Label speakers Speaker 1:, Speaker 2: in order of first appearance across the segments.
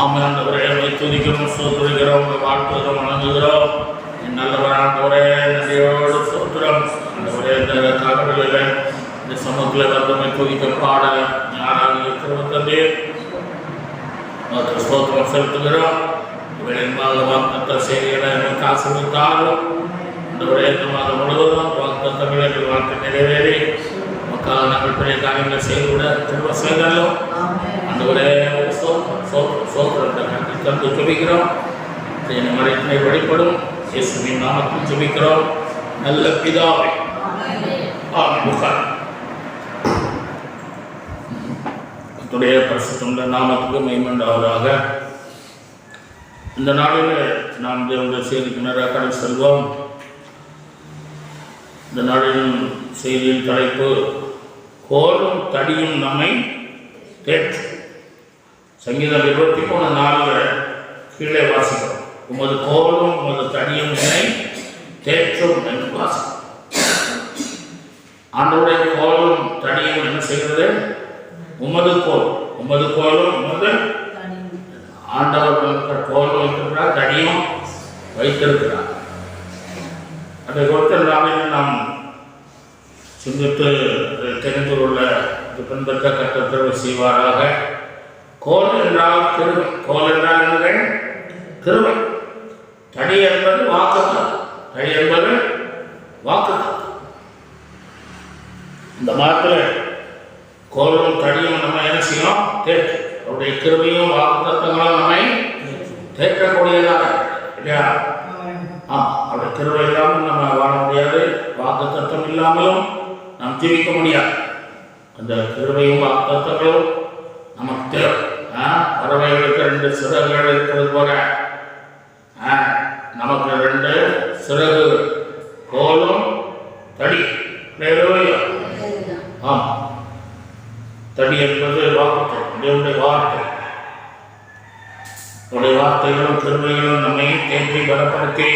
Speaker 1: ஆமாம் ஆண்டவரே, துதிக்கிறோம், ஸ்தோத்திரிக்கிறோம், வாழ்த்துகிறோம், வணங்குகிறோம். நல்லவர் ஆண்டவரே, நன்றியோடு ஸ்தோத்திரம். ஆண்டவரே, இந்த காலங்களில் இந்த சமூகத்தில் வந்தமை துதிக்க பாட யாராக இருக்கிறது ஸ்தோத்திரம் செலுத்துகிறோம். இவளின்பாக வாக்குத்த செய்திகளை ஆசீர்வதித்தாலும் ஆண்டவரே, இந்த மாதம் முழுவதும் வாக்குத்தங்களை வாழ்க்கை நிறைவேறி மக்கள் நாங்கள் பெரிய காரியங்களை செய்துவிட திரும்ப செய்தாலும் ஆண்டவரே தந்து ஜெபிக்கிறோம். மறைத்தினை வெளிப்படும் இயேசுவின் நாமத்தில் ஜெபிக்கிறோம் நல்ல பிதாவே, ஆமென். கர்த்தருடைய பரிசுத்த நாமத்துக்கு மகிமை உண்டாவதாக. இந்த நாளில் நாம் தேவனுடைய செய்திக்கு நேராக செல்வோம். இந்த நாளின் செய்தியின் தலைப்பு கோலும் தடியும் நம்மை தேற்றும். சங்கீதம் 23:4 கீழே வாசிக்கிறோம். உமது கோலும் உமது தடியும் என்னை தேற்றும் என்று வாசிக்கிறோம். ஆண்டவருடைய கோலும் தடியும் என்ன செய்கிறது? உமது கோலும் உமது ஆண்டவர் கோல் வைத்திருக்கிறார், தடியும் வைத்திருக்கிறார். அதை குறித்து நாளில் நாம் சிந்தித்து தெரிந்து கொள்ள பின்பற்ற கர்த்தர் செய்வாராக. கோல் என்றால் கிருபை. கோல் என்றால் என்னது? கிருபை. தடி என்பது வாக்குத்தத்தம். இந்த மாதத்தில் கோலும் தடியும் நம்ம என்ன செய்யணும்? தேற்று. அவருடைய கிருபையும் வாக்குத்தத்தங்களும் நம்மை தேற்றக்கூடியதாக இல்லையா? அவருடைய கிருபை இல்லாமல் நம்ம வாழ முடியாது. வாக்குத்தத்தம் இல்லாமலும் நாம் ஜீவிக்க முடியாது. அந்த கிருபையும் வாக்குத்தத்தங்களும் நமக்கு தேவை. பறவைகளுக்கு 2 சிறகுகள் இருக்கிறது போல நமக்கு 2 சிறகு, கோலும் தடி. தடி என்பது வாக்குத்தத்தம், வார்த்தை. உடைய வார்த்தைகளும் கிருபைகளும் நம்மை தேற்றி பலப்படுத்தி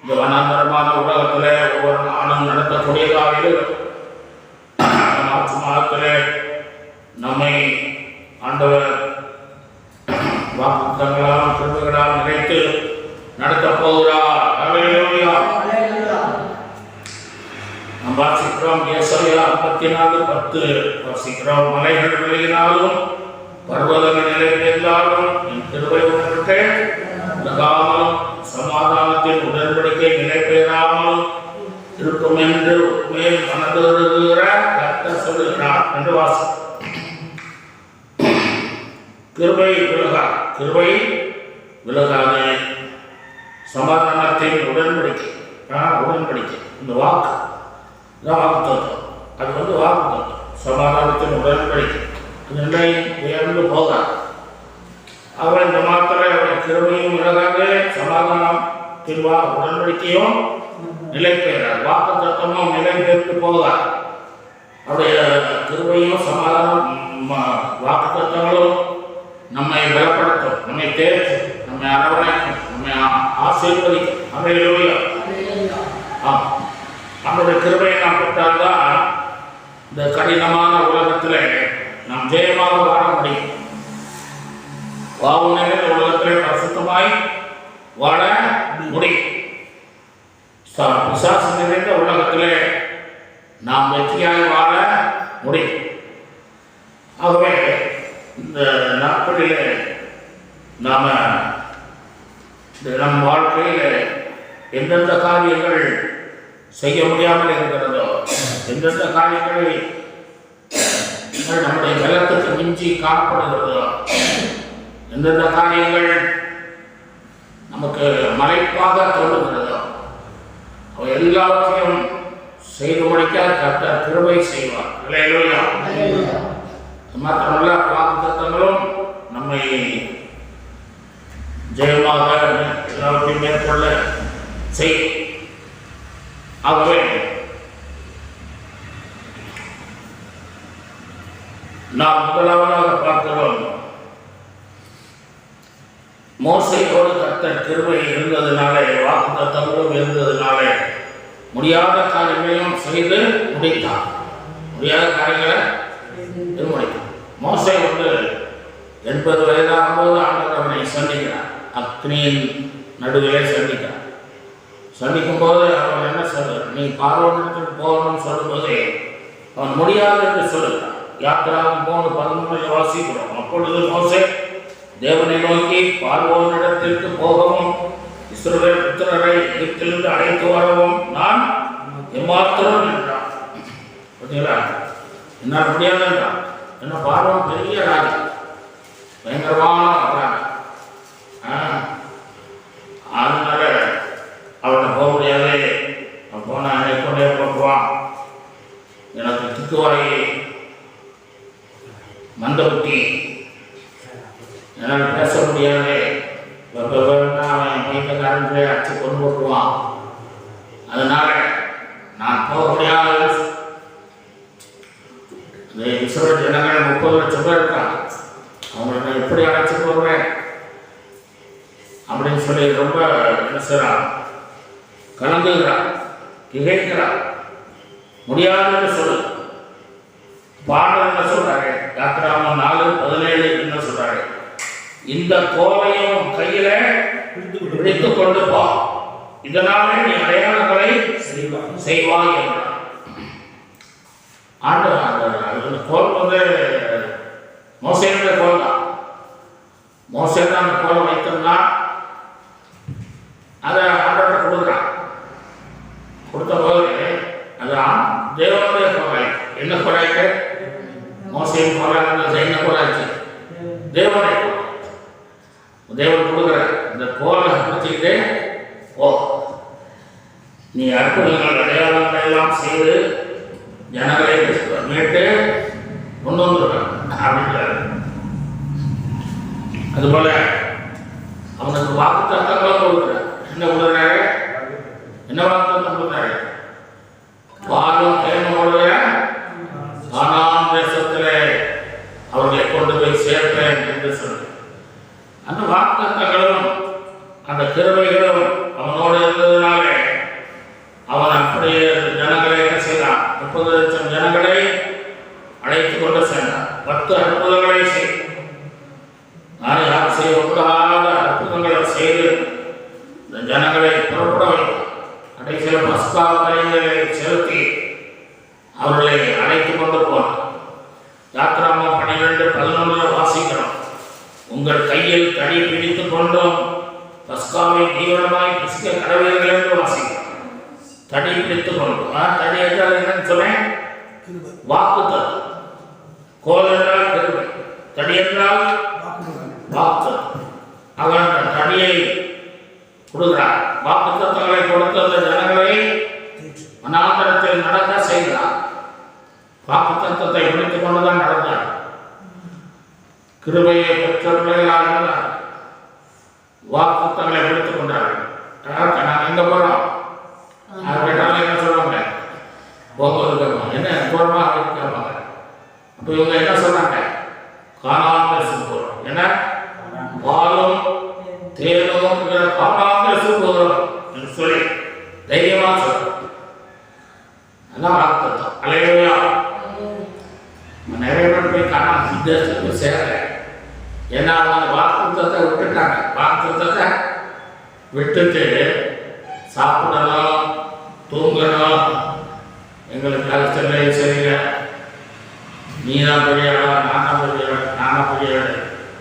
Speaker 1: இந்த வனாந்தரமான உலகத்தில் ஒவ்வொரு நாளும் நடத்தக்கூடியதாக மாதத்தில் நம்மை ஆண்டவர் வாக்குத்தங்களால் கிருபைகளால் நினைத்து நடத்தப் போகிறார். நாம் வாசிக்கிறோம் ஏசாயா 54:10 வாசிக்கிறோம். மலைகள் விலகினாலும் பர்வதங்கள் நிலை பெயர்ந்தாலும் என் கிருபை உடன்படிக்கை விலகாமலும் சமாதானத்தின் உடன்படிக்கை நிலை பெயராமலும் இருக்கும் என்று மேல் மனதுகிற கர்த்தர் சொல்லுகிறார் என்று வாசி. கிருபை விலகாத சமாதானத்தின் உடன்படிக்கை. இந்த வாக்கு வாக்குத்தத்தம். அது வாக்குத்தத்தம், சமாதானத்தின் உடன்படிக்கை. நிலை உயர்ந்து போகாது. அவர் இந்த மாத்திரை அவருடைய கிருபையும் விலகாது, சமாதானத்தின் உடன்படிக்கையும் நிலை பெயராது, வாக்குத்தத்தமும் நிலை பெயர்ந்து போகாது. அவருடைய கிருபையும் சமாதானம் வாக்குத்தத்தங்களும் நம்மை பலப்படுத்தும், நம்மை தேற்றும், நம்மை அரவணைக்கும், நம்மை ஆசீர்வதிக்கும். நம்முடைய கிருபையை நாம் பெற்றால்தான் இந்த கடினமான உலகத்தில் நாம் ஜெயமாக வாழ முடியும். வாவுநிலையில் உலகத்தில் பரிசுத்தமாய் வாழ முடியும். பிசாசு நிறைந்த உலகத்திலே நாம் வெற்றியாய் வாழ முடியும். ஆகவே இந்த நாட்களிலே நாம நம் வாழ்க்கையில் எந்தெந்த காரியங்கள் செய்ய முடியாமல் இருக்கிறதோ, எந்தெந்த காரியங்களை நம்முடைய பலத்துக்கு மிஞ்சி காணப்படுகிறதோ, எந்தெந்த காரியங்கள் நமக்கு மலைப்பாக தோன்றுகிறதோ, அவை எல்லாவற்றையும் செய்து முடிக்க கர்த்தர் கிருபை செய்வார். மாத்திரமல்ல, வாக்குத்தத்தங்களும் நம்மை ஜெயமாக எல்லாவற்றையும் மேற்கொள்ள செய்யும். ஆகவே நாம் முதலாவதாக பார்க்கிறோம், மோசையோடு கர்த்தர் கிருபை இருந்ததுனாலே, வாக்குத்தத்தங்களும் இருந்ததுனாலே முடியாத காரியங்களையும் செய்து முடித்தார். முடியாத காரியங்களை முடித்தார். மோசே 80 வயதாகும்போது ஆண்டவர் சந்திக்கிறான். அக்னியின் நடுவிலே சந்திக்கிறான். சந்திக்கும் போது அவன் என்ன சொல்றான், நீ பார்வோனிடத்துக்கு போகணும்னு சொல்லும்போது அவன் முடியாது என்று சொல்லுகிறான். யாத்திராவும் 3:13 வாசிக்கிறோம். அப்பொழுது மோசே தேவனை நோக்கி, பார்வோனிடத்திற்கு போகவும் இஸ்ரவேல் புத்திரரை எகிப்திலிருந்து அழைத்து வரவும் நான் எம்மாத்திரம் என்றான். பார்த்தீங்களா, என்னால் முடியாது என்றான். என்ன, பார்வோன் பெரிய ராஜா, பயங்கரமான ராஜா. அதனால அவனை போக முடியாது. அவன் போனால் என்னை கொண்டே போட்டுவான். எனக்கு திக்குவாயி மந்தபுத்தி, என்னால் பேச முடியாது. அவன் பைத்தியக்காரன் அடிச்சு கொண்டு போட்டுருவான். அதனால நான் போக முடியாது. இஸ்ரவேல் ஜனங்கள் 30 லட்சம் பேர் இருக்காங்க. அவங்களை நான் எப்படி அழைச்சிட்டு வருவேன் அப்படின்னு சொல்லி ரொம்ப என்ன செய்றான், கலந்துகிறான், திகைக்கிறான். முடியாதுன்னு சொல்லு. பாடல் என்ன சொல்றாரு, யாத்திராகமம் 4:17 என்ன சொல்றாரு, இந்த கோலையும் கையில பிடித்து கொண்டு போ, இதனாலே நீ அடையாளங்களை செய்வாய் என்றார். அந்த கோல் மோசேனுடைய கோல் தான். மோசே தான் அந்த கோலை வைத்தோம்னா அதை ஆண்டவர்கிட்ட கொடுக்குறான். கொடுத்த போது அது தேவனுடைய கோலாய். என்ன கோலாய்க்கு? மோசையின் கோலாய் என்ன கோலாச்சு? தேவனுடைய கோல். தேவன் கொடுக்குற இந்த கோலை பிடிச்சிக்கிட்டு ஓ, நீ அற்புதங்கள் அடையாளங்களை எல்லாம் செய்து ஜனங்களை மீட்டு கொண்டு வந்துடுவேன் அப்படின்றாரு. அதுபோல அவனுக்கு வாக்குத்தத்தங்களும் கொடுக்குறாரு. என்ன கொடுக்குறாரு? என்ன வாக்குத்தத்தம் கொடுக்குறாரு? பாலும் தேனுடைய கானான் தேசத்திலே அவர்களை கொண்டு போய் சேர்ப்பேன் என்று சொல்லு. அந்த வாக்குத்தத்தங்களும் அந்த கிருபைகளும் அவனோடு இருந்ததுனாலே அவன் அப்படியே ஜனங்களை என்ன செய்தான்? 30 லட்சம் ஜனங்களை அழைத்து கொண்டு சென்றான். 10 அற்புதங்களை செய்து, நான் யார் செய்யக்கூடாத அற்புதங்களை செய்து இந்த ஜனங்களை புறப்பட வைத்தான். கடைசியில் பஸ்கா பலிகளை செலுத்தி அவர்களை அழைத்து கொண்டு போனான். யாத்திராகமம் 12:11 வாசிக்கிறோம். உங்கள் கையில் தடி பிடித்து கொண்டும் பஸ்காவை தீவிரமாய் புசிக்க கடவுள்கள் என்று வாசிக்கிறோம். தடி பிடித்து கொண்டு, தடி என்றால் என்னன்னு சொன்னேன்? வாக்குத்தத்தம். கோல் என்றால் கிருபை, தடி என்றால் வாக்குத்தத்தம். அவன் தடியை கொடுக்கிறார். வாக்குத்தத்தங்களை கொடுத்த அந்த ஜனங்களை வனாந்தரத்தில் நடக்க செய்கிறார். வாக்குத்தத்தத்தை பிடித்துக் கொண்டுதான் நடந்தார். கிருபையை பெற்ற பிள்ளைகளாக இருந்தார். வாக்குத்தங்களை பிடித்துக் கொண்டார்கள். நாங்கள் எங்க போறோம்? கேட்டாலும் என்ன சொல்லுவாங்க? போகும்போது கேட்பாங்க, என்ன தூரமா அப்படின்னு கேட்பாங்க. அப்போ இவங்க என்ன சொல்றாங்க? கானான் தேசம் போறோம். என்ன பாலும் தேனும் கானான் தேசம் போகிறோம் என்று சொல்லி தைரியமா சொல்றோம். அதான் வாக்குத்தத்தம். அல்லேலூயா. நிறைய பேர் போய் கானான் தேசத்துக்கு சேரல. ஏன்னா அவங்க வாக்குத்தத்தத்தை விட்டுட்டாங்க. வாக்குத்தத்தத்தை விட்டுட்டு சாப்பிடணும், தூங்கணும், எங்களுக்காக செல்ல சரியில்லை, நீ தான் பெரிய நானா பெரிய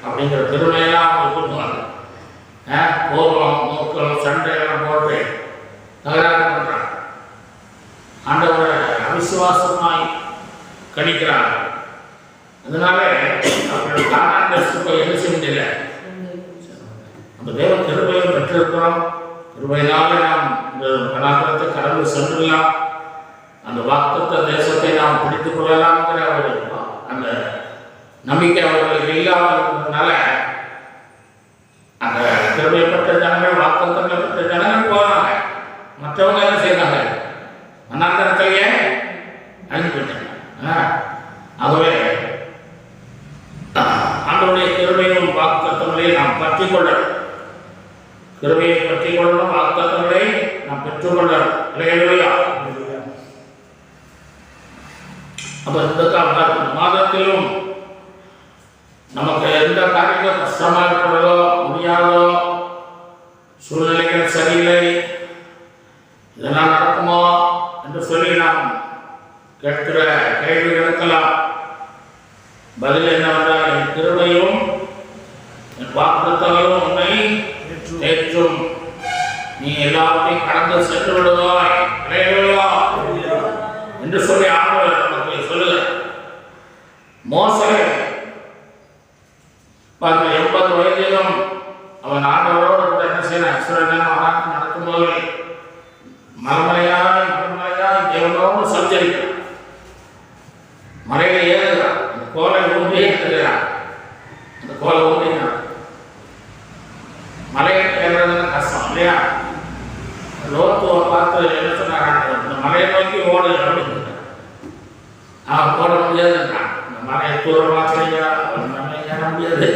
Speaker 1: அப்படிங்கிற பெருமையெல்லாம் அவங்க கொடுக்குவாங்க. கோபம், மூக்கம், சண்டையெல்லாம் போட்டு தகராறு பண்ணுறாங்க. ஆண்டவரை அவிசுவாசமாய் கணிக்கிறாங்க. அதனால அவர்கள் கானான் தேசத்துக்கு என்ன செய்ய முடியல. அந்த தேவ கிருபையை பெற்றிருக்கிறோம். கிருபையினாலே நாம் இந்த கலாச்சாரத்தை கடந்து சென்றுலாம் அந்த வாக்குத்த தேசத்தை நாம் பிடித்துக் கொள்ளலாம்ங்கிற ஒரு அந்த நம்பிக்கை அவர்களுக்கு இல்லாமல் இருந்ததுனால அந்த கிருபை பெற்ற ஜனங்கள், வாக்குத்தங்களை பெற்ற ஜனங்கள் போனாங்க. மற்றவங்க என்ன செய்தாங்க? வனாந்தரத்திலேயே அழிஞ்சு போயிட்டாங்க. ஆகவே ஆண்டவருடைய கிருபையும் வாக்குத்தங்களையும் நாம் பற்றி கொள்ளணும். கிருபையை பற்றி கொள்ளணும், வாக்குத்தங்களை நாம் பெற்றுக்கொள்ளணும். இல்லையா? அப்போ இந்த மாதத்திலும் நமக்கு எந்த காரியங்கள் கஷ்டமாக இருக்கிறதோ முடியாதோ, சூழ்நிலைகள் சரியில்லை, இதெல்லாம் நடக்குமோ என்று சொல்லி நாம் கேட்கிற கேள்விகளுக்கெல்லாம் பதில் என்னவென்றால், என் கிருபையும் என் வாக்குத்தத்தங்களும் உன்னை தேற்றும், நீ எல்லாத்தையும் கடந்து சென்று விடுவாய் என்று சொல்லி ஆண்டவர் நமக்கு சொல்லுகிறார். மோசே 80 வயதிலும் அவன் ஆண்டவரோடு கூட என்ன செய்யறான், இஸ்ரவேல் நடக்கும்போது மலைமலையாய் தேவனோடு சஞ்சரிக்கிறான், மலையில ஏறுகிறான், அந்த கோலை ஊன்றி ஏறுகிறான். அந்த கோலை ஊன்றினான். மலையை ஏறுறதுன்னு கஷ்டம் இல்லையா? லோத்துவை பார்த்து என்ன சொன்னாங்க, இந்த மலையை நோக்கி ஓடு அப்படின்னு. அவன் போட முடியாதுன்றான். இந்த மலையை தூரமாக செய்யா நம்ம ஏற முடியாது.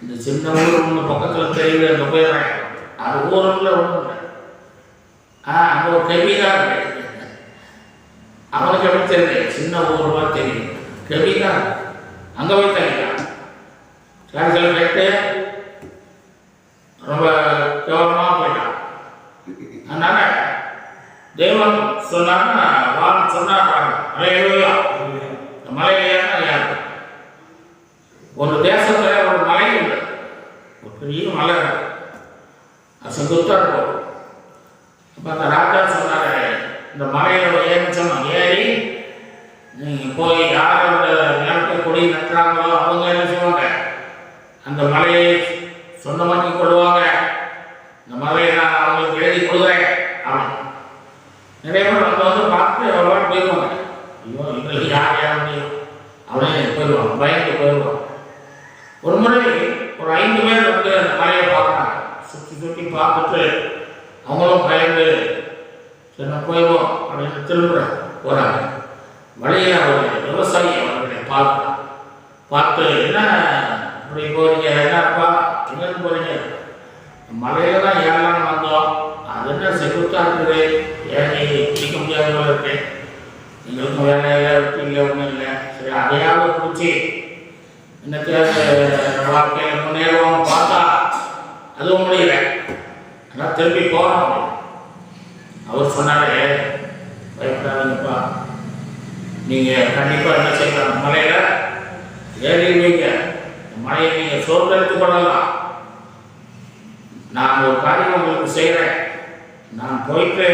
Speaker 1: இந்த சின்ன ஊர் ஒன்று பக்கத்தில் தெரியுது, அங்கே போயிடுறேன். அது ஊரில் ஒன்றும் இல்லை. அங்கே ஒரு கெபிதான் இருக்கு. அவனுக்கு எப்படி தெரியும்? சின்ன ஊருவா தெரியும், கெபிதான். அங்கே போய் தங்கிட்டான். கிளாஸில் கேட்டு ரொம்ப கேவலமாக போயிட்டான். அதனால தேவன் சொன்னாங்கன்னா வான் சொன்னாங்க, மலையிலா மலையிலேன்னா யாரு? ஒரு தேசத்தில் ஒரு மலை உண்டு, ஒரு பெரிய மலை, அது செங்குத்தா இருக்கும். அப்போ அந்த ராஜா சொன்னாரு, இந்த மலையோட ஏறிச்சோம், ஏறி நீங்கள் போய் யாரோட நிலத்தை கொடி நட்டுறாங்களோ அவங்க என்ன செய்வாங்க, அந்த மலையை சொந்தமாக்கி கொள்வாங்க. இந்த மலையை நான் அவங்களுக்கு எழுதி கொடுக்குறேன். அவன் நிறைய பேர் வந்து பார்த்து அவ்வளோ போயிடுவாங்க. ஐயோ எங்களுக்கு யார் யார் முடியும், அவனே போயிடுவான், பயந்து போயிடுவான். ஒரு முறை ஒரு 5 பேர் வந்து அந்த மலையை பார்க்குறாங்க. சுற்றி பார்த்துட்டு அவங்களும் பயந்து சரி போயிடுவோம் அப்படின்னு திரும்ப போகிறாங்க. வழியில் ஒரு விவசாயி அவர்களை பார்த்து என்ன இப்படி போகிறீங்க, என்னப்பா எங்கேருந்து போகிறீங்க? மலையில தான் ஏறலான்னு வந்தோம், அது என்ன செங்குத்தாக இருக்குது, ஏன் நீ பிடிக்க முடியாத போல இருக்கு, எங்களுக்கும் வேலை இல்லை, இல்லை ஒன்றும் இல்லை, சரி அதையாவது பிடிச்சி இன்னத்தையாவது வாழ்க்கையில் முன்னேறுவோம் பார்த்தா அதுவும் முடியல, ஆனால் திரும்பி போகிறோம். அவர் சொன்னாலே பயப்படாதீங்கப்பா, நீங்கள் கண்டிப்பாக என்ன செய்யலாம், மலையில் ஏறிடுவீங்க, மலையை நீங்கள் சோர்ந்தெடுத்து கொள்ளலாம். நான் ஒரு காரியம் உங்களுக்கு செய்கிறேன், நான் போயிட்டு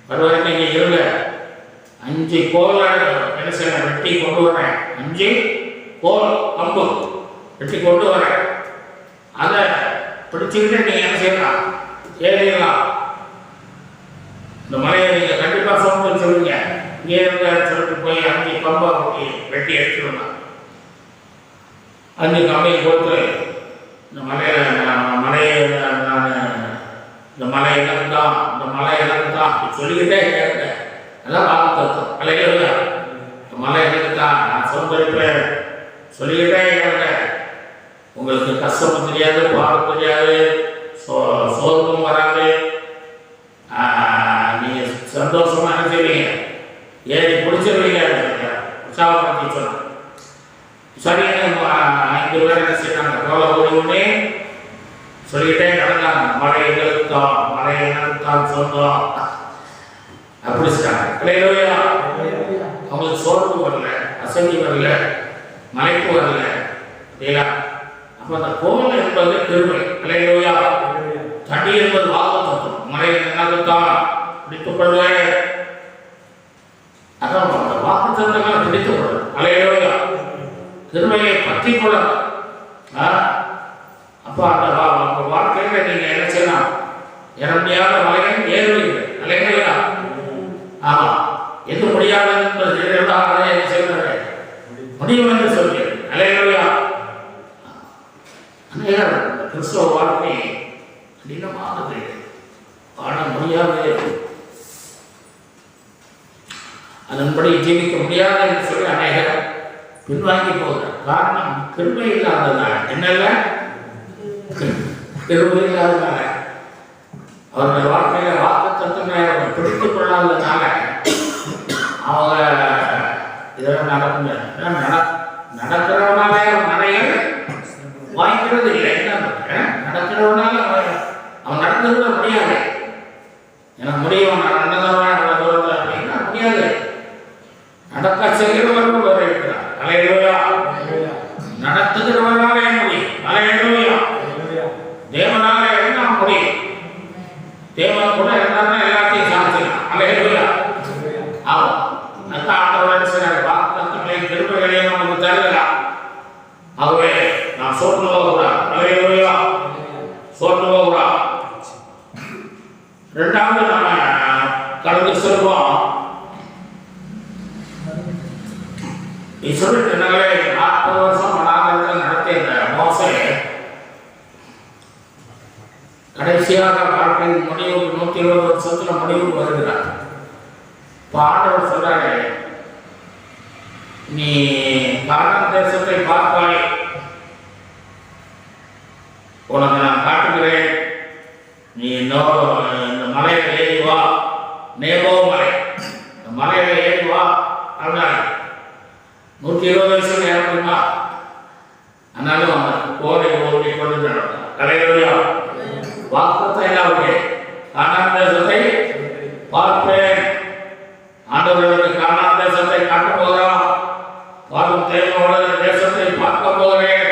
Speaker 1: வருவதற்கு நீங்கள் இருங்க, 5 கோல் என்ன செய்யறேன் வெட்டி கொண்டு வரேன், 5 கோல் கம்பு வெட்டி கொண்டு வரேன். அதை பிடிச்சிக்கிட்டு நீங்கள் என்ன செய்யலாம், ஏறிடலாம். இந்த மலையை நீங்கள் கண்டிப்பாக சோம்பல் சொல்லுங்க, இங்கே இருந்த சொல்லிட்டு போய் 5 கம்பை வெட்டி எடுத்துடலாம். 5 கம்பையை கொடுத்து இந்த மலையை இந்த மலை எனக்கு தான், இந்த மலை எனக்கு தான் சொல்லிக்கிட்டே கேட்க, அதான் வாக்குத்தத்தம். மலையில இந்த மலை எனக்கு தான், நான் சோம்பரிப்பேன் சொல்லிக்கிட்டே கேட்க. உங்களுக்கு கஷ்டமும் தெரியாது, பாடம் தெரியாது, சோர்வும் வராது, நீங்கள் சந்தோஷமாக என்ன செய்வீங்க, ஏறி பிடிச்சிருவீங்க, உற்சாகப்படுத்தி சொன்னாங்க. சரியான 5 பேர் என்ன செய்யறாங்க, எவ்வளோ ஓடி சொல்லிக்கிட்டே நடந்தாங்க. மழை எங்களுக்கு தான், மழை எங்களுக்கு தான் சொந்தம் அப்படி சொன்னாங்க. அவங்களுக்கு சோர்வு வரல, அசதி வரல, மலைப்பு வரல இல்லையா? அப்போ அந்த கோவில் என்பது கிருபை. அல்லேலூயா. தடி என்பது வாக்குத்தத்தம். மலை எனக்குத்தான் பிடித்துக் கொள்வேன், அதான் அந்த வாக்குத்தத்தங்களை பிடித்துக் கொள்ளும். அல்லேலூயா. கிருபையை பற்றி கொள்ளலாம். அப்போ அந்த வாழ்க்கையில் நீங்கள் என்ன செய்யலாம், ஏற முடியாத மலையை ஏறுவீங்க. அல்லேலூயா. ஆமாம், எது முடியாது என்பது என்ன செய்கிறார்கள், முடியும் என்று சொல்கிறேன். அல்லேலூயா. கிறிஸ்தவ வாழ்க்கை கடினமானது, வாழ முடியாது, அதன்படி ஜீவிக்க முடியாது என்று சொல்லி அநேகர் பின்வாங்கி போகிறார். காரணம் கிருபை இல்லாததுனால. என்னல்ல, கிருபை இல்லாததுனால, அவருடைய வாழ்க்கையில வாக்குத்தத்தங்களை அவங்க பிடித்துக் கொள்ளாததுனால அவங்க இதெல்லாம் நடக்குங்க. நடக்கிறவனாலே நிறைய வாய்க்கிறது இல்லை. நடக்கிறவனால அவன் நடந்துவிட முடியாது. எனக்கு முடியும், நான் நடந்தவன் அவ்வளோ தூரத்தில் அப்படின்னா முடியாது. நடக்க செய்கிறவர்கள் வர இருக்கிறார். அலையிலோயா நடத்துகிறவனாலே முடியும். அலையிலோயா தேவனால எல்லாம் முடியும். தேவன் கூட எல்லாமே எல்லாத்தையும் சாதிக்கலாம். அலையிலோயா ஆகும். அந்த ஆண்டவன் சில வாக்குத்தத்தங்களையும் கிருபைகளையும் நமக்கு தருகிறார். ஆகவே நான் சோர்ந்து போகிறார். அலையிலோயா சோர்ந்து போகிறார். இரண்டாவது நம்ம கடந்து செல்வோம். இஸ்ரவேல் ஜனங்களை 40 வருஷம் வனாந்தரத்தில் நடத்திய இந்த மோசே கடைசியாக வாழ்க்கையின் முடிவுக்கு 120 வருஷத்துல முடிவுக்கு வருகிறார். இப்போ ஆண்டவர் சொல்றாரு, நீ கானான் தேசத்தை பார்ப்பாய், உனக்கு நான் காட்டுகிறேன், நீ இந்த மலையில ஏறி வா, நேபோ மலை, இந்த மலையில ஏறி வா அப்படின்னாரு. 120 வயசுல ஏற முடியுமா? ஆனாலும் கோரை ஓடி கொண்டு நடக்கும். கலையிலோயா வாக்குத்தத்தம் எல்லாம் கானான் தேசத்தை பார்ப்பேன், ஆண்டவர்களுக்கு கானான் தேசத்தை காட்ட போகிறோம், பாலும் தேவனோட தேசத்தை பார்க்க போகிறேன்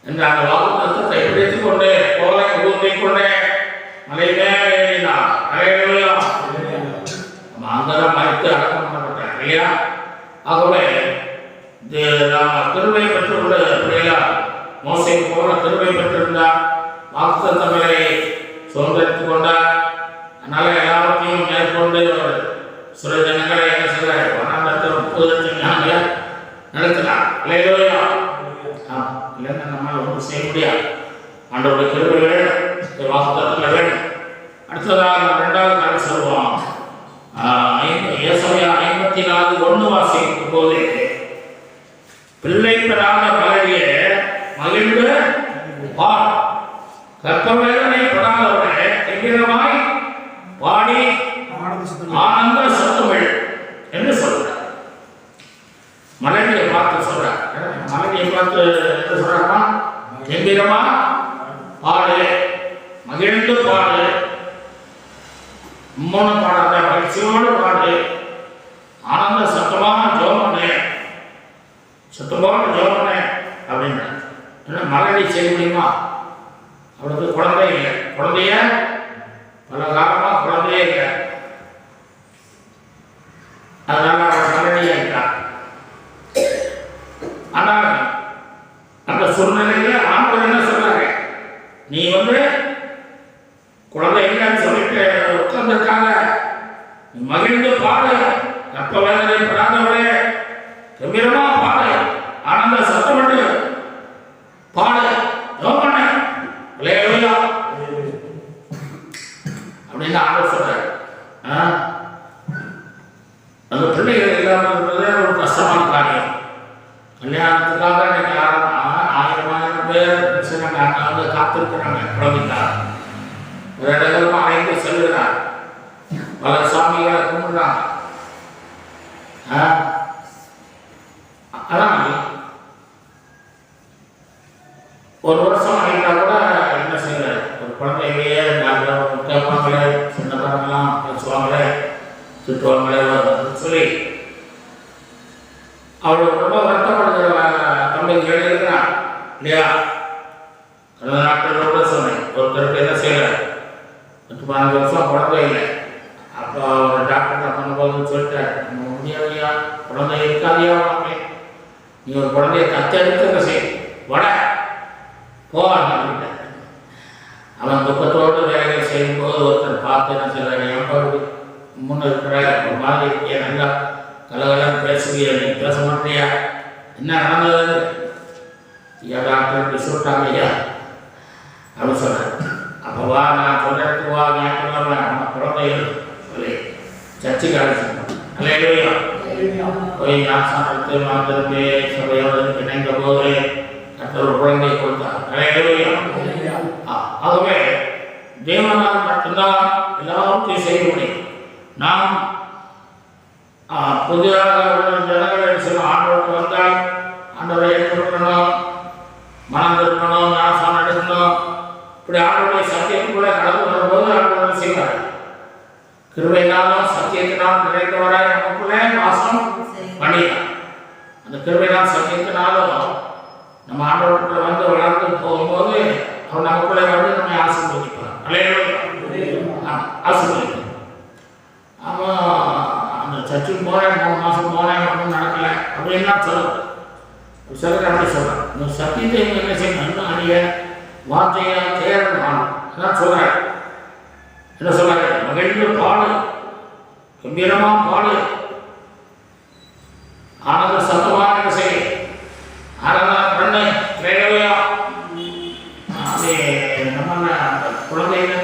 Speaker 1: என்ற அந்த வாக்குத்தத்தத்தை பிடித்துக் கொண்டு கோரை ஊர்ந்திக் கொண்டே மலை மேலே ஏறினார். கலையிலோயா அங்கதான் மறைத்து அடக்கம் பண்ணப்பட்டார் இல்லையா? ஆகவே நாம் கிருபை பெற்றுள்ள பிள்ளையா மோசை போல கிருபை பெற்றிருந்தார். வாக்குத்தத்தங்களை சுதந்திரித்துக் கொண்டார். அதனால எல்லாத்தையும் மேற்கொண்டு சில ஜனங்களை என்ன செய்தார்? வனாந்தரத்தில் 30 லட்சம் ஞானங்களை நடத்தினார். இல்லையா? இல்லைன்னா நம்மளால் ஒன்றும் செய்ய முடியாது. ஆண்டவருடைய கிருபை வேணும், வாக்குத்தத்தங்கள் வேணும். அடுத்ததாக 2வது காரியம் சொல்லுவோம். ஏசாயா 54:1 வாசிக்கும் போது, பிள்ளை பெறாத மகளியே மகிழ்ந்து பார், கற்பவேதனை படாதவனே எவ்விதமாய் பாடி ஆனந்த சத்தமிழ் என்று சொல்றார். மலையை பார்த்து சொல்றார். மலையை பார்த்து என்ன சொல்றாருமா? எவ்விதமா பாடு, மகிழ்ந்து பாடு, 3 பாடாத மகிழ்ச்சியோடு பாடு, ஆனந்த சத்தமான ஜோமனே, சத்தமான ஜோமனே அப்படின்னா மலடி செய்ய முடியுமா? அவளுக்கு குழந்தை இல்லை. குழந்தைய பல காலமா குழந்தையே இல்லை. அதனால அவள் மலடியா இருக்கா. ஆனால் அந்த சூழ்நிலையில ஆண்டவர் என்ன சொல்றாங்க? நீ குழந்தை இல்லைன்னு சொல்லிட்டு உட்கார்ந்துருக்காங்க, மகிழ்ந்து பாடு, கற்ப வேதனை படாதவளே கம்பீரமா பாடு, ஆனந்த சத்தமிட்டு பாடு, யோகன இல்லையா அப்படின்னு ஆண்டவர் சொல்றாரு. அந்த பிள்ளைகள் இல்லாமல் இருப்பதே ஒரு கஷ்டமான காரியம். கல்யாணத்துக்காக இன்னைக்கு 1000 பேர் காத்திருக்கிறாங்க குழந்தைக்காக. ஒரு இடங்களும் அழைத்து செல்கிறார். பல சாமிகளை கும்பிடுறாங்க. ஆனால் ஒரு வருஷம் ஆகிட்டா கூட என்ன செய்யறாரு? ஒரு குழந்தையிலேயே கேட்பாங்களே, சின்னக்காரங்களாம் பேசுவாங்களே, திட்டுவாங்களே சொல்லி அவள் ரொம்ப வருத்தப்படுகிற தம்பிக்கு எழுதியிருக்கிறான் இல்லையா? கடந்த நாட்களோட சொன்னேன், ஒருத்தருக்கு என்ன செய்யறாரு? 12 வருஷம் குழந்தை இல்லை. அப்போ அவர் டாக்டர்கிட்ட பண்ணும்போது சொல்லிட்டார், முடியாதையா, குழந்தை இருக்காதியா, நீ ஒரு குழந்தைய தத்தெடுத்து என்ன செய்ய வட போவாங்க. அவன் துக்கத்தோடு வேலைகள் செய்யும்போது ஒருத்தர் பார்த்து என்ன செய்யறாரு? என் முன்ன இருக்கிற ஒரு மாதிரி இருக்கிய, நல்லா கலகலன்னு பேசுவிய, நீ பேச மாட்டியா, என்ன நடந்தது? ஐயா டாக்டர் இப்படி சொல்லிட்டாங்க ஐயா அப்படின்னு சொல்றேன். அப்போ வா, நான் சொல்றதுக்கு வா, ஞாயிற்றுக்கிழமை நம்ம குழந்தை சொல்லி சர்ச்சுக்கு அழைச்சிருந்தோம். அல்லேலூயா. போய் ஞானஸ்நானத்தை மாத்திரமே சபையோடு இணைந்த போது கர்த்தர் ஒரு குழந்தையை கொடுத்தார். அல்லேலூயா. ஆகவே தேவனால் மட்டும்தான் எல்லாத்தையும் செய்ய முடியும். நாம் புதிதாக ஜனங்களை சொல்ல ஆண்டவருக்கு வந்தால் ஆண்டவரை ஏற்றுக்கணும், மனம் திருப்பணும், எடுக்கணும், ஞானஸ்நானம் எடுக்கணும். இப்படி ஆண்டவருடைய சத்தியத்துக்குள்ளே கடந்து வரும்போது ஆண்டவர் செய்வார். கிருபையினாலும் சத்தியத்தினாலும் நிறைந்தவராய் நமக்குள்ளே வாசம் பண்ணினார். அந்த கிருபையினால் சத்தியத்தினாலும் நம்ம ஆண்டவருக்குள்ள வந்து வளர்ந்து போகும்போது அவர் நமக்குள்ளே வந்து நம்மை ஆசீர்வதிப்பார். ஆசீர்வதிப்பார். அவன் அந்த சர்ச்சுக்கு போனேன், 3 மாதம் போனேன், ஒன்றும் நடக்கலை அப்படின்லாம் சொல்லுவேன். சிலர் அப்படி சொல்கிறேன். இந்த சத்தியத்தை என்ன செய்யணும், இன்னும் அடிய வார்த்தையை தேடணும். அதான் சொல்கிறேன். என்ன சொல்கிறாரு, மகிழ்ந்து பாடு, கம்பீரமாக பாடு, ஆனந்த சத்தமாக என்ன செய்ய, ஆனந்த பண்ணு, வேலையா அது நம்ம குழந்தைங்க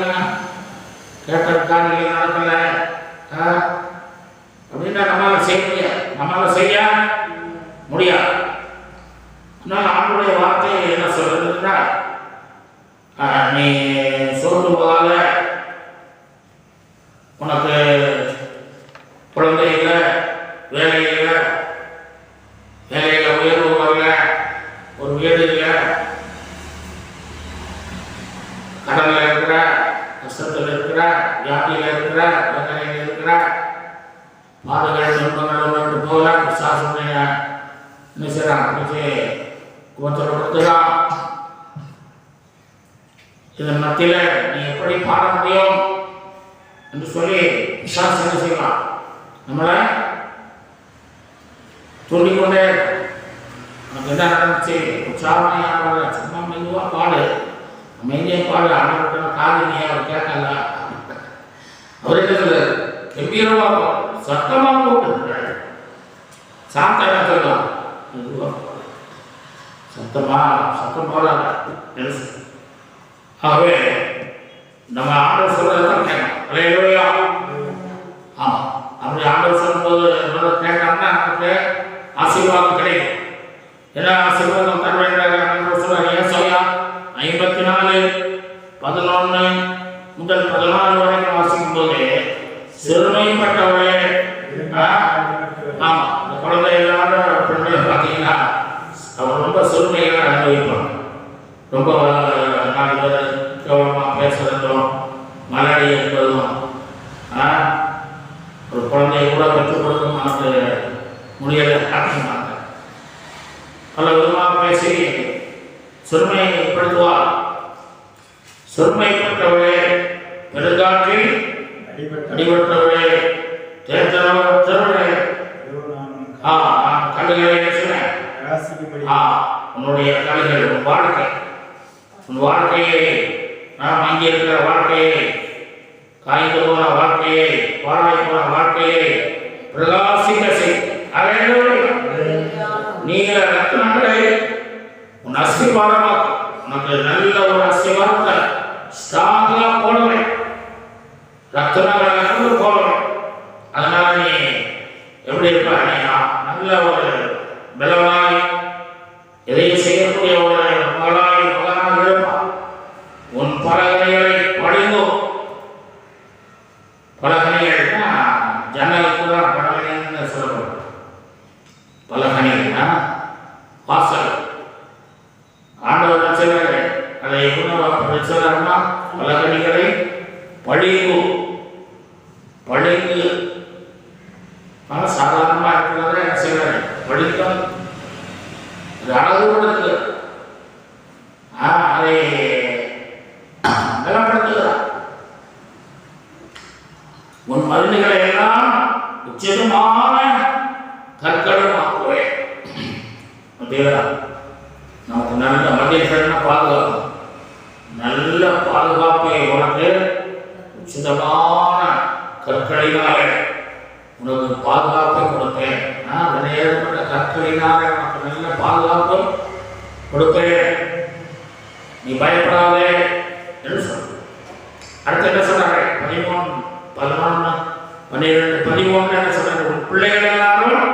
Speaker 1: கேட்டிருக்கா, நீங்கள் நடக்கலை அப்படின்னா நம்மளால் செய்ய முடியாது. நம்மளால் செய்ய முடியாது. ஆனால் ஆண்டுடைய வார்த்தை என்ன சொல்றதுன்னா, நீ சோர்ந்து போகாத, உனக்கு குழந்தை இல்லை, வேலை இல்லை, வேலையில் உயர்வு வரல, ஒரு வீடு இல்லை, கடலில் இருக்கிற, கஷ்டத்தில் இருக்கிற, வியாதியில் இருக்கிற, வேதனையில் இருக்கிற, பாடுகள் துன்பங்கள் ஒன்று போல பிசாசுடைய என்ன செய்யறான், கொடுத்துறான். இதன் மத்தியில் நீ எப்படி பாட முடியும் என்று சொல்லி பிசாசு என்ன செய்யலாம், நம்மளை தூண்டிக்கொண்டே நமக்கு என்ன நடந்துச்சு, உற்சாகமாக பாடு, சும்மா மெதுவாக பாடு, அமைதியாக பாடு, ஆனால் காது நீ அவர் கேட்கல. அவர் என்ன சொல்றாரு, கம்பீரமாக சத்தமாக போட்டு சாந்தா என்ன சொல்லலாம், மெதுவாக சத்தம் போடாத. ஆகவே நம்ம ஆண்டவர் சொல்றதான் கேட்கணும். அல்லேலூயா. ஆமாம், அப்படி ஆண்டவர் சொல்லும்போது கேட்டோம்னா நமக்கு ஆசீர்வாதம் கிடைக்கும். ஏன்னா ஆசீர்வாதம் தருவேன் சொல்றாரு. ஏசாயா 54:11 முதல் 14 வரைக்கும் வாசிக்கும் போது, சிறுமைப்பட்டவளே, ஆமா, இந்த குழந்தை இல்லாத பெண்களை பார்த்தீங்கன்னா அவர் ரொம்ப சிறுமையாக அனுபவிப்பாங்க. ரொம்ப 4 பேர் கவனமாக பேசுறதும் மலடி என்பதும் ஒரு குழந்தைய கூட பெற்றுக் கொடுக்கும் நமக்கு முடியலை. காட்டுமாங்க பல விதமாக பேசி சிறுமைப்படுத்துவார். சிறுமைப்பட்டவளே, பெருங்காற்றில் அடிபட்டவளே, தேர்தலவற்றவளே, கல்லுகளை உன்னுடைய கல்லுகள், உன் வாழ்க்கையை நாம் அங்கே இருக்கிற வாழ்க்கையை, காய்ந்து போன வாழ்க்கையை, பாழாய் போன வாழ்க்கையை பிரகாசிக்க செய். நீல ரத்னங்களை உன் அஸ்திவாரமாக்கும். உனக்கு நல்ல ஒரு அஸ்திவாரத்தை ஸ்ட்ராங்கா போடுவேன், ரத்னங்களை போடுவேன். அதனால நீ எப்படி இருப்ப, நல்ல ஒரு பலவாய், எதையும் செய்யக்கூடிய ஒரு மகளாய் மகனாக இருப்பான். உன் பலகணிகளை படிந்தோ, பலகணிகள்னா ஜன்னலுக்கு தான் பலகணின்னு சொல்லப்படும். பலகணிகள்னா வாசல். ஆண்டவர் சொல்றாரு, அதை சொல்றாருன்னா பலகணிகளை பழிந்து சாதாரணமாக இருக்கிறத என்ன செய்வாரு, பழித்தம் அழகுபடுத்துக, அதை பலப்படுத்துகிறார். உன் மருந்துகளை எல்லாம் உச்சிதமான கற்களுமாக்குவேன். நமக்கு நல்ல மத்திய பாதுகாப்பு, நல்ல பாதுகாப்பை உனக்கு உச்சிதமான கற்களினாலே உனக்கு பாதுகாப்பை கொடுப்பேன். விளையாடப்பட்ட கற்களினாலே உனக்கு நல்ல பாதுகாப்பு கொடுப்பேன், நீ பயப்படாதே என்று சொல்ற. அடுத்து என்ன சொல்றாரு, 13, 11, 12, 13 என்ன சொல்றாரு, உன் பிள்ளைகள் எல்லாரும்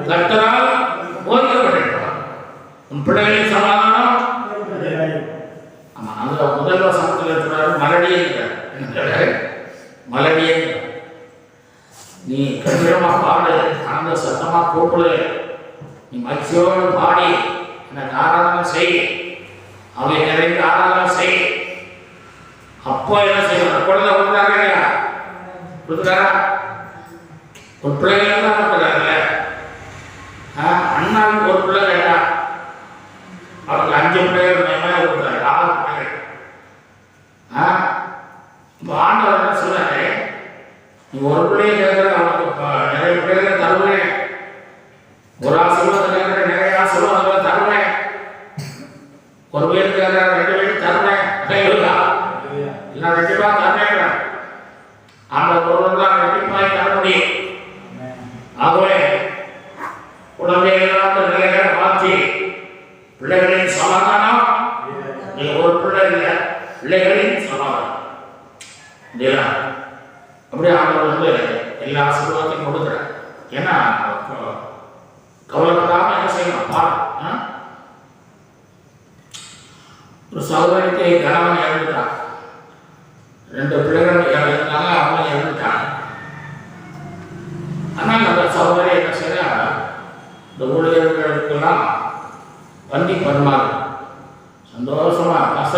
Speaker 1: கர்த்தரால் போதிக்கப்பட்டிருக்கிறார். உன் பிள்ளைகளின் சமாதானம். ஆமா, அந்த முதல் வசனத்தில் இருக்கிறாரு மலடியே, நீ கம்பீரமாக பாடு, ஆனந்த சத்தமாக கூப்பிடு, நீ மகிழ்ச்சியோடு பாடி எனக்கு ஆராதனை செய். அவை நிறைந்து ஆராதனை செய். அப்போ என்ன செய்யணும்? குழந்தை கொடுக்குறாங்க இல்லையா? கொடுக்குறாரா? ஒரு பிள்ளைகள் தான் கொடுக்குறாங்கல்ல. அண்ணாவுக்கு ஒரு பிள்ளை கேட்டா அவருக்கு 5 பிள்ளைகள் மேலே கொடுக்குறாரு, 6 பிள்ளைகள். ஆண்டவர் என்ன சொல்றாரு? நீ ஒரு பிள்ளைய கேட்கிற, அவனுக்கு நிறைய பிள்ளைகளை தருவேன். ஒரு ஆசீர்வாதம் கேட்கிற, நிறைய ஆசீர்வாதங்களை தருவேன். ஒரு வீடு கேட்கிற, 2 வீடு தருவேன். இல்லை 2 ரூபா தருவேன். ஆண்டவர் ஒருவர் தான் ரெட்டிப்பாய் தர முடியும். ஆகவே குழந்தைகளாக நிலைகளை மாற்றி பிள்ளைகளின் சமாதானம். நீ ஒரு பிள்ளை இல்லை, பிள்ளைகளின் சமாதானம். அப்படியே ஆண்டவர் எல்லா ஆசீர்வாதத்தையும் கொடுக்குறேன். ஏன்னா கவலைப்படாம என்ன செய்யணும்? பாரு. ஒரு சகோதரிக்கு கணவன் இறந்துட்டான். 2 பிள்ளைகள் இருந்தாங்க, அவங்க இறந்துட்டாங்க. ஆனால் அந்த சகோதரி என்ன செய்யறா? இந்த ஊழியர்களுக்கெல்லாம் பந்தி பரிமாறு, சந்தோஷமா கச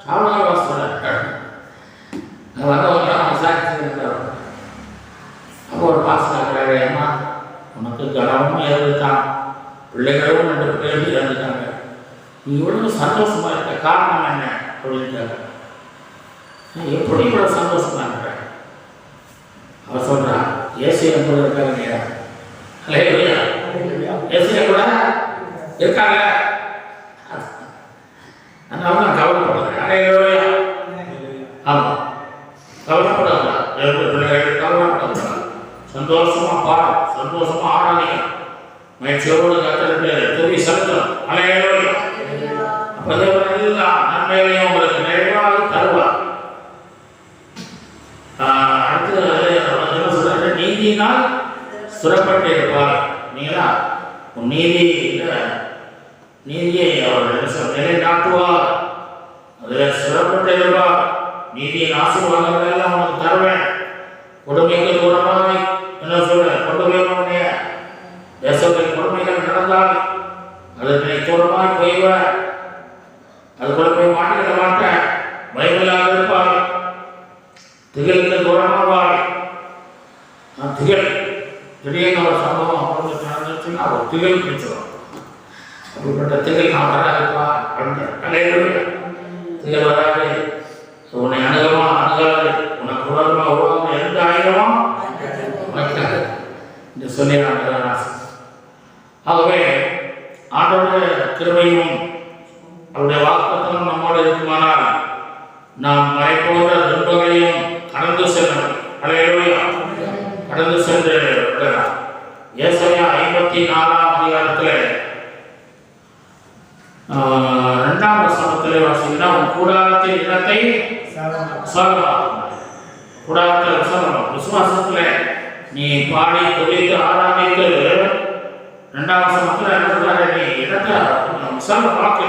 Speaker 1: சாவண வசதியாக வந்தவங்களாம் விசாரிச்சுருந்தார். அப்போ ஒரு பாசனாக்கிறாரு, அம்மா உனக்கு கனவும் இறந்துட்டான், பிள்ளைகளும் 2 பிள்ளைகளும் இறந்துட்டாங்க, நீ இவ்வளவு சந்தோஷமா இருக்க காரணம் என்ன அப்படின்ட்டாங்க. எப்படி இவ்வளவு சந்தோஷமா இருக்கிற? அவர் சொல்றான், ஏசியம் கூட இருக்காங்க இல்லையா? ஏசியம் கூட இருக்காங்க. அதனால தான் கவலைப்படுறேன். ஆமா, கவலைப்படாதா? 2 பிள்ளைகள் கவலைப்படாதா? சந்தோஷமா பாரு, சந்தோஷமா ஆராதிங்க, மகிழ்ச்சியோடு கத்தருக்கு துதி செலுத்தணும். அலையோடு அப்ப தேவன் எல்லா நன்மைகளையும் உங்களுக்கு நிறைவாக தருவார். அடுத்து என்ன சொல்றாரு? நீதியினால் சுரப்பட்டு இருப்பார். நீங்களா நீதி நீதியை அவர் நிலைநாட்டுவார், அதில் சுரப்பட்டு இருப்பார். நீதியின் ஆசீர்வாதங்கள் எல்லாம் உனக்கு தருவேன். கொடுமைக்கு தூரமாக என்ன சொல்ற? கொடுமையுடைய தேசத்தின் கொடுமைகள் நடந்தால் அதனை தூரமாய் போய்வார். அது கூட போய் மாட்டிக்கிட மாட்டேன். பயமில்லாத இருப்பார். திகழுக்கு தூரமாவார். திகழ் திடீர்னு ஒரு சம்பவம் அப்பொழுது நடந்துச்சுன்னா ஒரு திகழ் பிடிச்சிடும். அப்படிப்பட்ட திகழ் நான் வராதுப்பா அப்படின்ற திகழ் வராது. உன்னை அணுகமா அணுகாது, உனக்கு உலகமா உருவாக எந்த ஆயுதமும் உனக்காது என்று சொல்லி நான். ஆகவே ஆண்டோட கிருபையும் அவருடைய வாக்குத்தத்தமும் நம்மோடு இருக்குமானால் நாம் மறைப்போன்ற துன்பங்களையும் கடந்து செல்லணும். அல்லேலூயா, கடந்து சென்று விடலாம். ஏசாயா 54ஆம் அதிகாரத்தில் 2ஆம் வசனத்திலே வாசிங்கன்னா, உன் கூடாரத்தின் இடத்தை கூடாரத்தில் விசுவாசத்துல நீ பாடி துதித்து ஆராதித்து 2ஆம் வசனத்துல என்ன சொல்றாரு? நீ இடத்தை பார்க்க,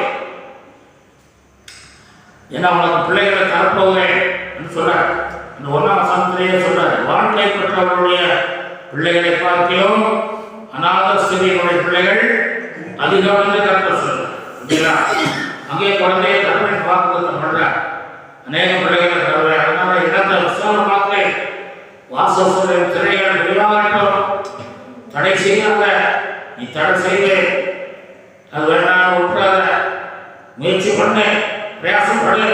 Speaker 1: ஏன்னா உனக்கு பிள்ளைகளை தரப்போகிறேன் என்று சொல்றாரு. இந்த 1ஆம் வசனத்திலேயே சொல்றாரு, வாழ்க்கை பெற்றவர்களுடைய பிள்ளைகளை பார்க்கிறோம், அநாத ஸ்திரீகளுடைய பிள்ளைகள் அதிகம் என்று கர்த்தர் சொல்றார். அங்கே குழந்தைய தருவேன் வாக்குத்தத்தம் பண்றார். அநேக பிள்ளைகளை தருவேன். அதனால இடத்தை விசாலமாக்கிறேன். வாசல் திரைகள் விரிவாகட்டும். தடை செய்யாத, நீ தடை செய்வேன். அது வேண்டாம் விட்டுறாத. முயற்சி பண்ணு, பிரயாசம் பண்ணு.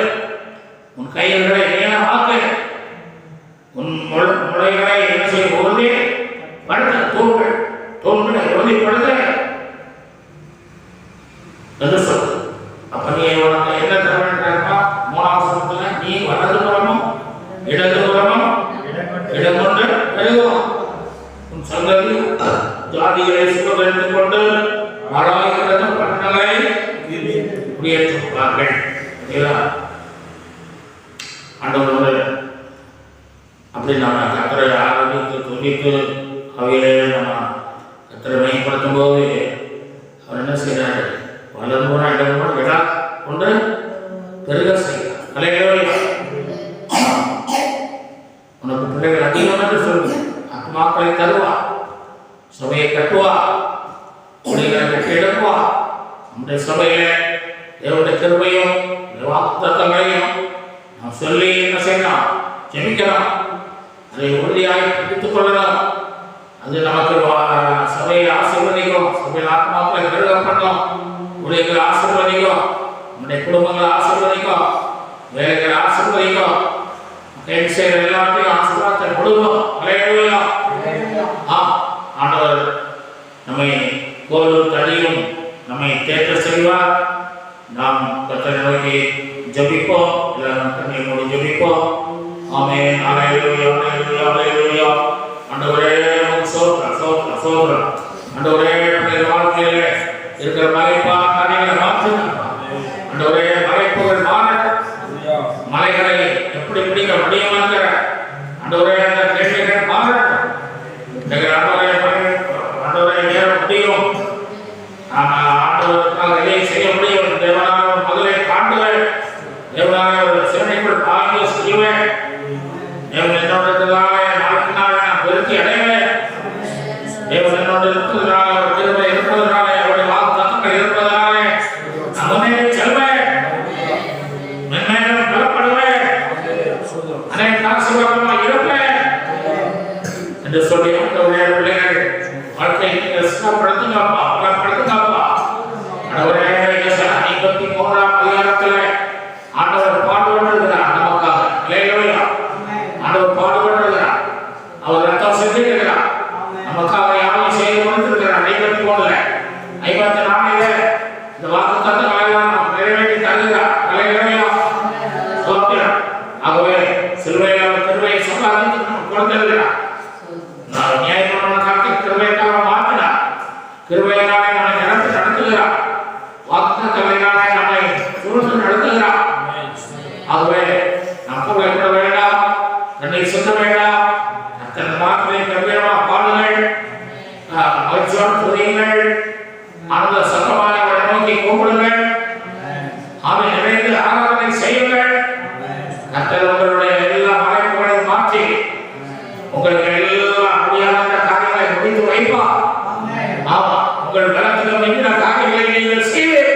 Speaker 1: உன் கைகளை நீளமாக்கு. உன் முளைகளை என்ன செய்ய உறுதி படுத்த தூண்கள் தூண்களை உறுதிப்படுத்த என்று சொல்லு. அப்ப நீ உனக்கு என்ன தர வேண்டாம்? 3ஆம் வசனத்துல நீ வலது புறமும் இடது புறமும் இடம் கொண்டு பெருகும். உன் சந்ததி ஜாதிகளை சுகரித்துக் கொண்டு ஆளாய்கிறது பட்டணங்களை குடியேற்றுவார்கள். ஆண்டவர் அப்படி நம்ம கத்தரை ஆரம்பித்து துணித்து அவையிலே நம்ம கத்தரை மேம்படுத்தும் போது அவர் என்ன செய்யறாரு? வலது போனா இடம் போனா விழா கொண்டு பெருக செய்யலாம். கலையோடு உனக்கு பிள்ளைகள் அதிகம் என்று சொல்லுங்க. ஆத்மாக்களை தருவா, சபையை கட்டுவா, பிள்ளைகளை கட்டி எடுப்பா. நம்முடைய சபையில தேவனுடைய கிருபை வாக்குத்தத்தங்களையும் நாம் சொல்லி என்ன செய்யணும்? ஜெபிக்கணும். அதை உறுதியாக பிடித்துக் கொள்ளணும். அது நமக்கு சபையை ஆசீர்வதிக்கும், சபையில் ஆத்மாக்களை கருத பண்ணும், ஊழியர்களை ஆசீர்வதிக்கும், நம்முடைய குடும்பங்களை ஆசீர்வதிக்கும், வேலைகளை ஆசீர்வதிக்கும், செய்கிற எல்லாத்தையும் ஆசீர்வாதத்தை கொடுக்கும். அல்லேலூயா. ஆண்டவர் நம்மை கோலும் தடியும் நம்மை தேற்ற செய்வார். நாம் கர்த்தரை நோக்கி ஜெபிப்போம். எல்லாரும் கண்ணை மூடி ஜெபிப்போம். ஆமென். அல்லேலூயா, அல்லேலூயா, அல்லேலூயா. ஆண்டவரே சோத்ரம் சோத்ரம் சோத்ரம். ஆண்டவரே நம்முடைய வாழ்க்கையிலே இருக்கிற மலைப்பான காரியங்களை மாற்றுங்க. ஆண்டவரே மலைப்புகள் மாறட்டும். மலைகளை எப்படி பிடிக்க முடியுமாங்கிற ஆண்டவரே அந்த கேள்விகள் மாறட்டும். ஆண்டவரை நேர முடியும், ஆண்டவருக்காக எதை செய்ய முடியும். தேவனாக மகளை காண்டுவேன், தேவனாக சிவனைக்குள் ஆகிய செய்வேன். தேவன் என்னோட நாளுக்கு நாள் நான் பெருக்கி அடைவேன். தேவன் என்னோட இருக்கிறதுனால, அவர் திரும்ப இருப்பதனாலே, அவருடைய வாக்குத்தத்தங்கள் இருப்பதனாலே நான் முன்னே செல்வேன், மென்மேலும் பலப்படுவேன், அனைத்து ஆசீர்வாதமாக இருப்பேன் என்று சொல்லி ஆண்டவருடைய பிள்ளைகள் வாழ்க்கையை படுத்துங்கப்பா, பலப்படுத்துங்கப்பா. ஆண்டவரே 53ஆம் அதிகாரத்தில் ஆண்டவர் பாடுபட்டிருக்கிறார் நமக்காக. அல்லேலூயா. ஆண்டவர் பாடுபட்டிருக்கிறார், அவர் ரத்தம் செஞ்சிருக்கிறார், நமக்காக யாரும் செய்து கொடுத்திருக்கிறார். 53ல் 54ல் இந்த வாக்குத்தத்தங்களை எல்லாம் நிறைவேற்றி தருகிறார். அல்லேலூயா. ஸ்தோத்திரம். ஆகவே சிலுவையில் அவர் கிருபையை சம்பாதித்து கொடுத்திருக்கிறார். நியாயமான காலத்தில் கிருபைக்காக மாற்றினார். கிருபையினாலே நம்மை நடத்தி நடத்துகிறார். வாக்குத்தத்தங்களினாலே நம்மை சூழ்ந்து நடத்துகிறார். ஆகவே நாம் கவலைப்பட வேண்டாம், கண்ணீர் சொந்த வேண்டாம். அத்தனை வார்த்தையை கம்பீரமாக பாடுங்கள், மகிழ்ச்சியோடு துதியுங்கள், ஆனந்த சத்தமாக அவரை நோக்கி கூப்பிடுங்கள், அவரை நிறைந்து ஆராதனை செய்யுங்கள். கர்த்தர் உங்களுடைய எல்லா மறைப்புகளையும் மாற்றி உங்களுக்கு எல்லாம் முடியாத காரியங்களை முடித்து வைப்பார். ஆமா, உங்கள் பலத்திலும் மிஞ்சின காரியங்களை நீங்கள் செய்வீர்கள்.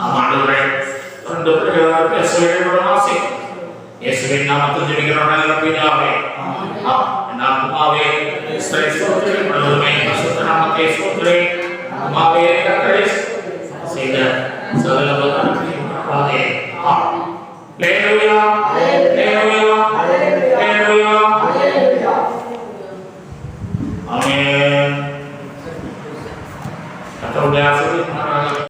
Speaker 1: ஆமாண்டவரே, ரெண்டு பிள்ளைகளால் பேச வேண்டும் ஆசை. இயேசுவின் நாமத்தில் ஜெபிக்கிறோம் நல்ல பிதாவே. நாமமே ஸ்தோத்திரம், பரிசுத்த நாமத்தை ஸ்தோத்திரம். நாமமே கர்த்தரே